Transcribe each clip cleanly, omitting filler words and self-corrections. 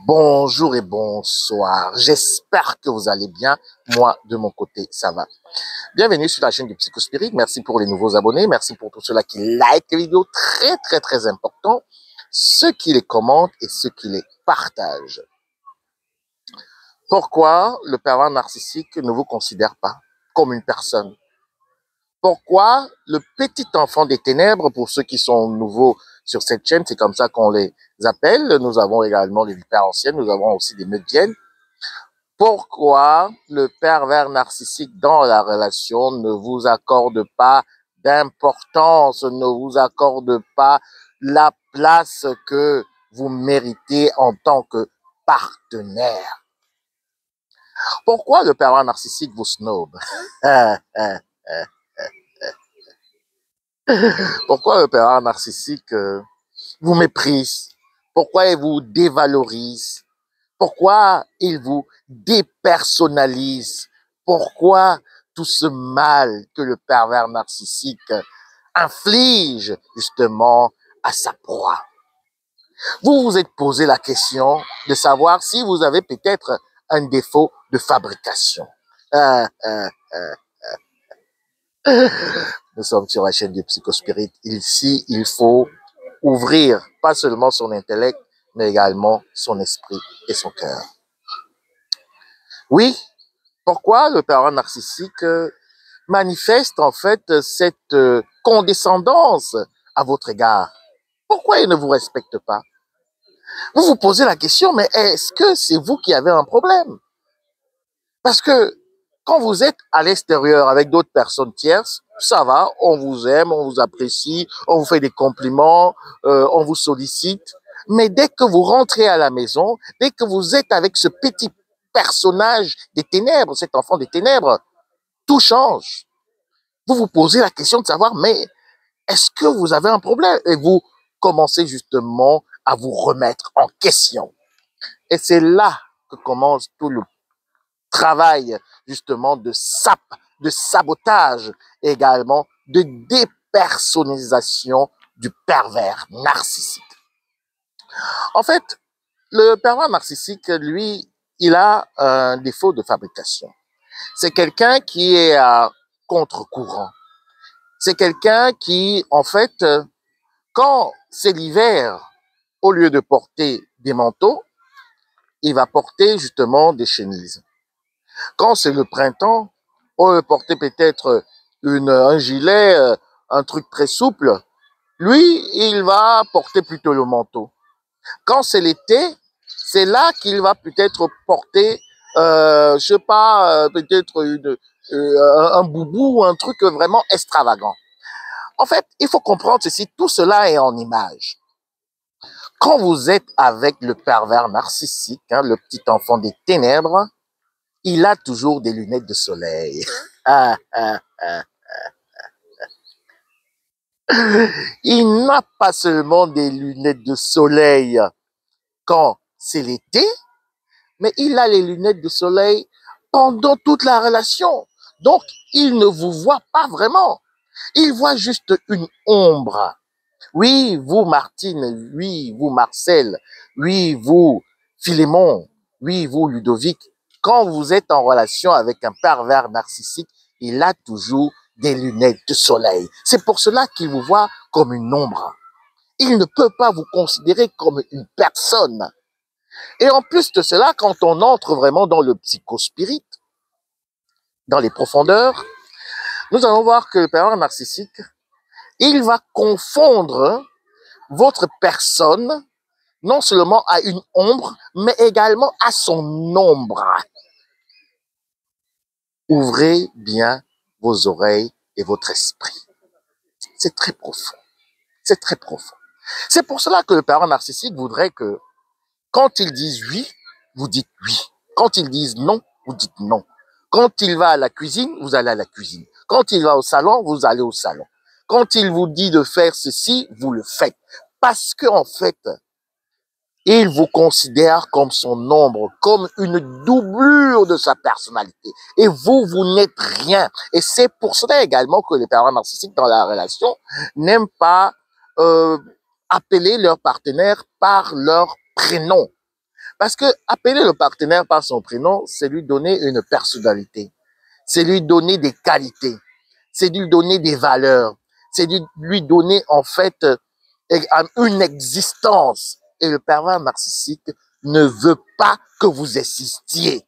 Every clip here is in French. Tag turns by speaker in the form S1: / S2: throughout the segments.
S1: Bonjour et bonsoir. J'espère que vous allez bien. Moi, de mon côté, ça va. Bienvenue sur la chaîne du Psychospirit. Merci pour les nouveaux abonnés. Merci pour tous ceux-là qui like les vidéos. Très important. Ceux qui les commentent et ceux qui les partagent. Pourquoi le pervers narcissique ne vous considère pas comme une personne? Pourquoi le petit enfant des ténèbres, pour ceux qui sont nouveaux sur cette chaîne, c'est comme ça qu'on les appelle. Nous avons également les vipères anciennes, nous avons aussi des médiennes. Pourquoi le pervers narcissique dans la relation ne vous accorde pas d'importance, ne vous accorde pas la place que vous méritez en tant que partenaire? Pourquoi le pervers narcissique vous snob? Pourquoi le pervers narcissique vous méprise? Pourquoi il vous dévalorise? Pourquoi il vous dépersonnalise? Pourquoi tout ce mal que le pervers narcissique inflige justement à sa proie? Vous vous êtes posé la question de savoir si vous avez peut-être un défaut de fabrication. Nous sommes sur la chaîne du Psychospirit. Ici, il faut ouvrir pas seulement son intellect, mais également son esprit et son cœur. Oui, pourquoi le pervers narcissique manifeste en fait cette condescendance à votre égard? Pourquoi il ne vous respecte pas? Vous vous posez la question, mais est-ce que c'est vous qui avez un problème? Parce que quand vous êtes à l'extérieur avec d'autres personnes tierces, ça va, on vous aime, on vous apprécie, on vous fait des compliments, on vous sollicite. Mais dès que vous rentrez à la maison, dès que vous êtes avec ce petit personnage des ténèbres, cet enfant des ténèbres, tout change. Vous vous posez la question de savoir, mais est-ce que vous avez un problème? Et vous commencez justement à vous remettre en question. Et c'est là que commence tout le travail justement de sabotage, également de dépersonnalisation du pervers narcissique. En fait, le pervers narcissique, lui, il a un défaut de fabrication. C'est quelqu'un qui est à contre-courant. C'est quelqu'un qui, en fait, quand c'est l'hiver, au lieu de porter des manteaux, il va porter justement des chemises. Quand c'est le printemps, au lieu de porter peut-être un gilet, un truc très souple, lui, il va porter plutôt le manteau. Quand c'est l'été, c'est là qu'il va peut-être porter, je sais pas, peut-être un boubou ou un truc vraiment extravagant. En fait, il faut comprendre ceci, tout cela est en image. Quand vous êtes avec le pervers narcissique, hein, le petit enfant des ténèbres, il a toujours des lunettes de soleil. Il n'a pas seulement des lunettes de soleil quand c'est l'été, mais il a les lunettes de soleil pendant toute la relation. Donc, il ne vous voit pas vraiment. Il voit juste une ombre. Oui, vous, Martine. Oui, vous, Marcel. Oui, vous, Philémon. Oui, vous, Ludovic. Quand vous êtes en relation avec un pervers narcissique, il a toujours des lunettes de soleil. C'est pour cela qu'il vous voit comme une ombre. Il ne peut pas vous considérer comme une personne. Et en plus de cela, quand on entre vraiment dans le psychospirit, dans les profondeurs, nous allons voir que le pervers narcissique, il va confondre votre personne non seulement à une ombre, mais également à son ombre. Ouvrez bien vos oreilles et votre esprit. C'est très profond. C'est très profond. C'est pour cela que le pervers narcissique voudrait que quand ils disent oui, vous dites oui. Quand ils disent non, vous dites non. Quand il va à la cuisine, vous allez à la cuisine. Quand il va au salon, vous allez au salon. Quand il vous dit de faire ceci, vous le faites. Parce que, en fait, il vous considère comme son ombre, comme une doublure de sa personnalité. Et vous, vous n'êtes rien. Et c'est pour cela également que les pervers narcissiques dans la relation n'aiment pas appeler leur partenaire par leur prénom. Parce que appeler le partenaire par son prénom, c'est lui donner une personnalité, c'est lui donner des qualités, c'est lui donner des valeurs, c'est lui donner en fait une existence. Et le pervers narcissique ne veut pas que vous existiez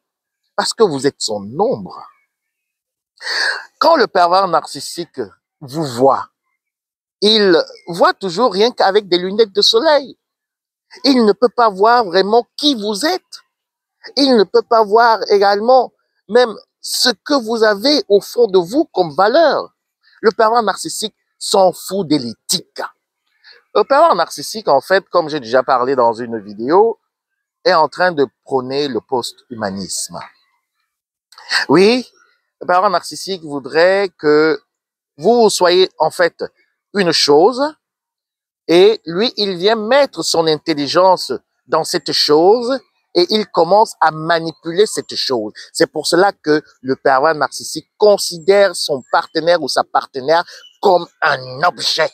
S1: parce que vous êtes son ombre. Quand le pervers narcissique vous voit, il voit toujours rien qu'avec des lunettes de soleil. Il ne peut pas voir vraiment qui vous êtes. Il ne peut pas voir également même ce que vous avez au fond de vous comme valeur. Le pervers narcissique s'en fout de l'éthique. Le pervers narcissique, en fait, comme j'ai déjà parlé dans une vidéo, est en train de prôner le post-humanisme. Oui, le pervers narcissique voudrait que vous soyez en fait une chose et lui, il vient mettre son intelligence dans cette chose et il commence à manipuler cette chose. C'est pour cela que le pervers narcissique considère son partenaire ou sa partenaire comme un objet.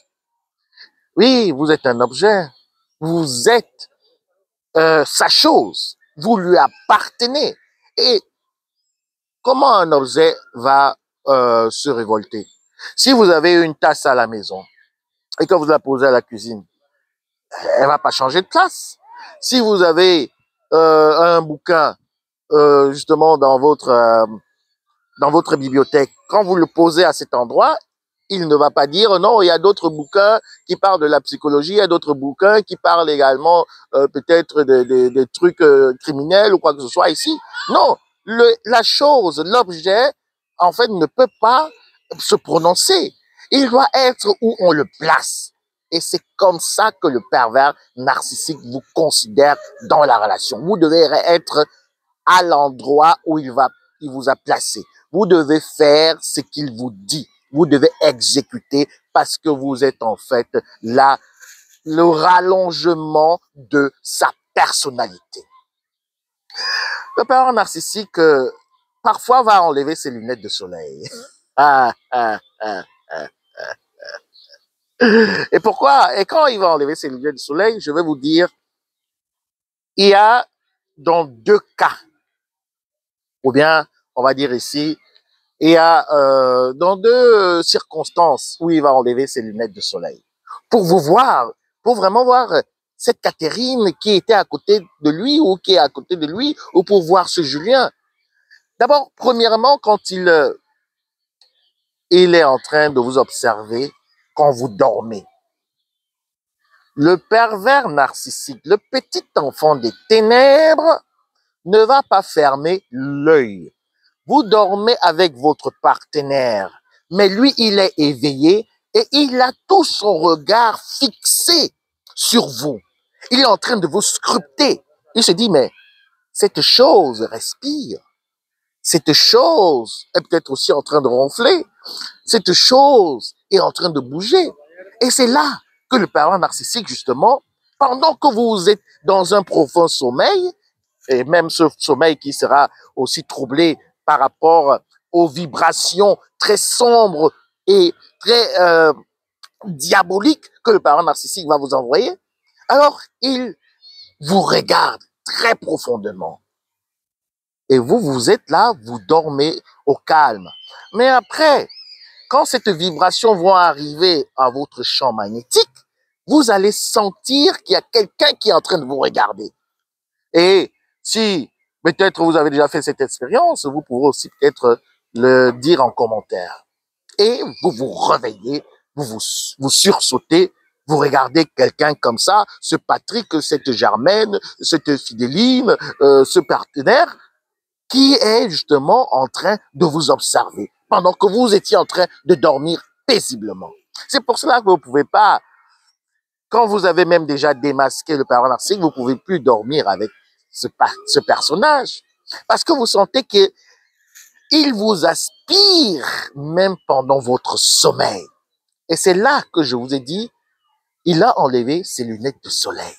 S1: Oui, vous êtes un objet. Vous êtes sa chose. Vous lui appartenez. Et comment un objet va se révolter? Si vous avez une tasse à la maison et que vous la posez à la cuisine, elle va pas changer de place. Si vous avez un bouquin justement dans votre bibliothèque, quand vous le posez à cet endroit, il ne va pas dire non, il y a d'autres bouquins qui parlent de la psychologie, il y a d'autres bouquins qui parlent également peut-être des trucs criminels ou quoi que ce soit ici. Non, la chose, l'objet, en fait, ne peut pas se prononcer. Il doit être où on le place. Et c'est comme ça que le pervers narcissique vous considère dans la relation. Vous devez être à l'endroit où il vous a placé. Vous devez faire ce qu'il vous dit. Vous devez exécuter parce que vous êtes en fait là, le rallongement de sa personnalité. Le pervers narcissique, parfois, va enlever ses lunettes de soleil. Ah, ah, ah. Et pourquoi? Et quand il va enlever ses lunettes de soleil, je vais vous dire, il y a dans deux cas, ou bien, on va dire ici, il y a dans deux circonstances où il va enlever ses lunettes de soleil. Pour vous voir, pour vraiment voir cette Catherine qui était à côté de lui ou qui est à côté de lui, ou pour voir ce Julien. D'abord, premièrement, quand il est en train de vous observer quand vous dormez. Le pervers narcissique, le petit enfant des ténèbres, ne va pas fermer l'œil. Vous dormez avec votre partenaire, mais lui, il est éveillé et il a tout son regard fixé sur vous. Il est en train de vous scruter. Il se dit, mais cette chose respire. Cette chose est peut-être aussi en train de ronfler. Cette chose est en train de bouger. Et c'est là que le pervers narcissique, justement, pendant que vous êtes dans un profond sommeil, et même ce sommeil qui sera aussi troublé par rapport aux vibrations très sombres et très diaboliques que le pervers narcissique va vous envoyer, alors il vous regarde très profondément. Et vous, vous êtes là, vous dormez au calme. Mais après, quand cette vibration va arriver à votre champ magnétique, vous allez sentir qu'il y a quelqu'un qui est en train de vous regarder. Et si peut-être vous avez déjà fait cette expérience, vous pourrez aussi peut-être le dire en commentaire. Et vous vous réveillez, vous sursautez, vous regardez quelqu'un comme ça, ce Patrick, cette Germaine, cette Fidéline, ce partenaire, qui est justement en train de vous observer pendant que vous étiez en train de dormir paisiblement. C'est pour cela que vous ne pouvez pas, quand vous avez même déjà démasqué le pervers narcissique, vous ne pouvez plus dormir avec ce personnage. Parce que vous sentez qu'il vous aspire même pendant votre sommeil. Et c'est là que je vous ai dit, il a enlevé ses lunettes de soleil.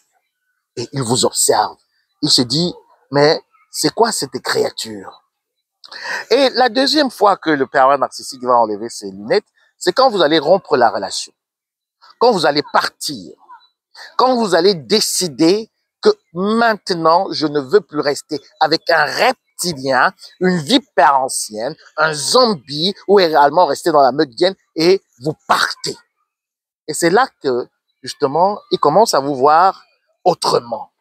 S1: Et il vous observe. Il se dit, mais c'est quoi cette créature? Et la deuxième fois que le pervers narcissique va enlever ses lunettes, c'est quand vous allez rompre la relation, quand vous allez partir, quand vous allez décider que maintenant, je ne veux plus rester avec un reptilien, une vipère ancienne, un zombie, ou également rester dans la meute et vous partez. Et c'est là que, justement, il commence à vous voir autrement.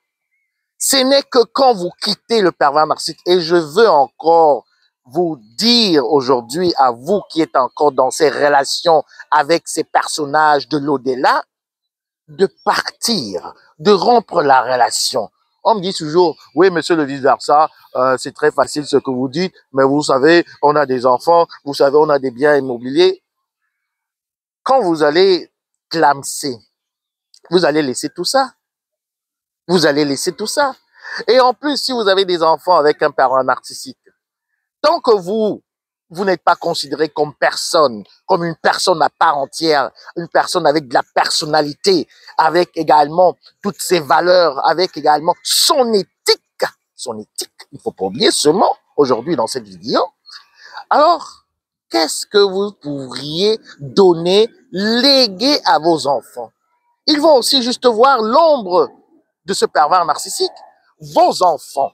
S1: Ce n'est que quand vous quittez le pervers narcissique, et je veux encore vous dire aujourd'hui à vous qui êtes encore dans ces relations avec ces personnages de l'au-delà, de partir, de rompre la relation. On me dit toujours, oui, monsieur le vice-versa, c'est très facile ce que vous dites, mais vous savez, on a des enfants, vous savez, on a des biens immobiliers. Quand vous allez clamser, vous allez laisser tout ça. Vous allez laisser tout ça. Et en plus, si vous avez des enfants avec un parent narcissique, tant que vous n'êtes pas considéré comme une personne à part entière, une personne avec de la personnalité, avec également toutes ses valeurs, avec également son éthique, il ne faut pas oublier ce mot aujourd'hui dans cette vidéo. Alors, qu'est-ce que vous pourriez donner, léguer à vos enfants? Ils vont aussi juste voir l'ombre de ce pervers narcissique. Vos enfants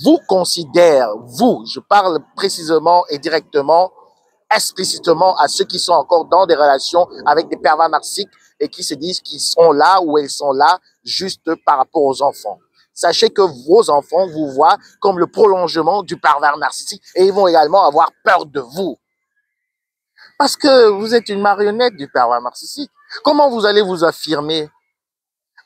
S1: vous considèrent, vous, je parle précisément et directement, explicitement à ceux qui sont encore dans des relations avec des pervers narcissiques et qui se disent qu'ils sont là ou elles sont là juste par rapport aux enfants. Sachez que vos enfants vous voient comme le prolongement du pervers narcissique et ils vont également avoir peur de vous. Parce que vous êtes une marionnette du pervers narcissique. Comment vous allez vous affirmer?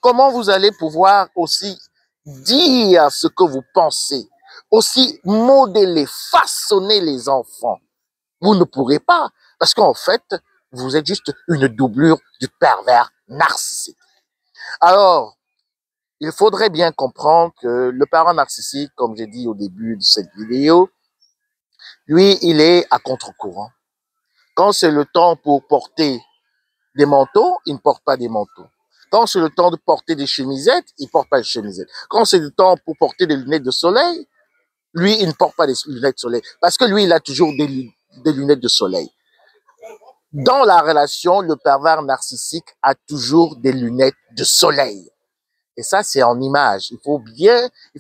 S1: Comment vous allez pouvoir aussi dire ce que vous pensez? Aussi modeler, façonner les enfants? Vous ne pourrez pas, parce qu'en fait, vous êtes juste une doublure du pervers narcissique. Alors, il faudrait bien comprendre que le pervers narcissique, comme j'ai dit au début de cette vidéo, lui, il est à contre-courant. Quand c'est le temps pour porter des manteaux, il ne porte pas des manteaux. Quand c'est le temps de porter des chemisettes, il ne porte pas des chemisettes. Quand c'est le temps pour porter des lunettes de soleil, lui, il ne porte pas des lunettes de soleil. Parce que lui, il a toujours des lunettes de soleil. Dans la relation, le pervers narcissique a toujours des lunettes de soleil. Et ça, c'est en image. Il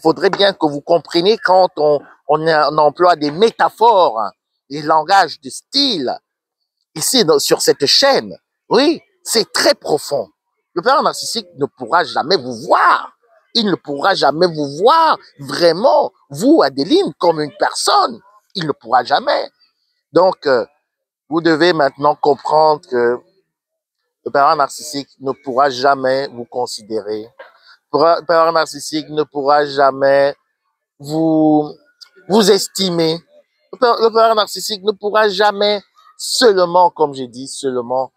S1: faudrait bien que vous compreniez quand on emploie des métaphores, hein, des langages de style, ici, sur cette chaîne. Oui, c'est très profond. Le pervers narcissique ne pourra jamais vous voir. Il ne pourra jamais vous voir vraiment, vous, Adeline, comme une personne. Il ne pourra jamais. Donc, vous devez maintenant comprendre que le pervers narcissique ne pourra jamais vous considérer. Le pervers narcissique ne pourra jamais vous, vous estimer. Le pervers narcissique ne pourra jamais seulement, comme j'ai dit, seulement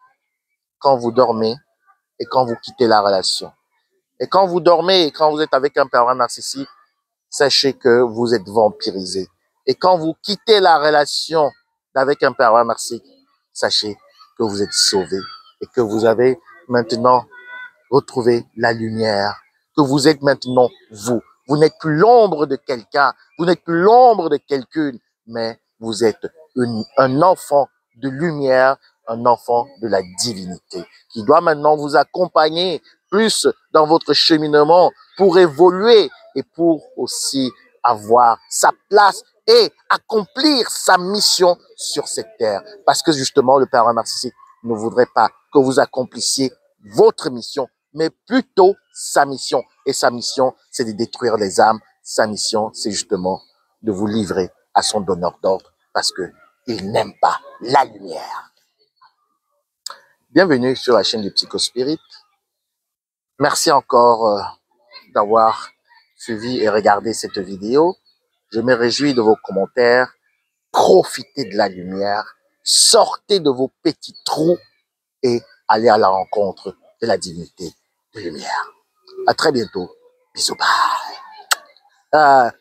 S1: quand vous dormez et quand vous quittez la relation. Et quand vous dormez et quand vous êtes avec un pervers narcissique, sachez que vous êtes vampirisé. Et quand vous quittez la relation avec un pervers narcissique, sachez que vous êtes sauvé et que vous avez maintenant retrouvé la lumière, que vous êtes maintenant vous. Vous n'êtes plus l'ombre de quelqu'un, vous n'êtes plus l'ombre de quelqu'une, mais vous êtes un enfant de lumière, un enfant de la divinité, qui doit maintenant vous accompagner plus dans votre cheminement pour évoluer et pour aussi avoir sa place et accomplir sa mission sur cette terre. Parce que justement, le pervers narcissique ne voudrait pas que vous accomplissiez votre mission, mais plutôt sa mission. Et sa mission, c'est de détruire les âmes. Sa mission, c'est justement de vous livrer à son donneur d'ordre parce que il n'aime pas la lumière. Bienvenue sur la chaîne du Psychospirit. Merci encore d'avoir suivi et regardé cette vidéo. Je me réjouis de vos commentaires. Profitez de la lumière. Sortez de vos petits trous et allez à la rencontre de la divinité de lumière. À très bientôt. Bisous, bye.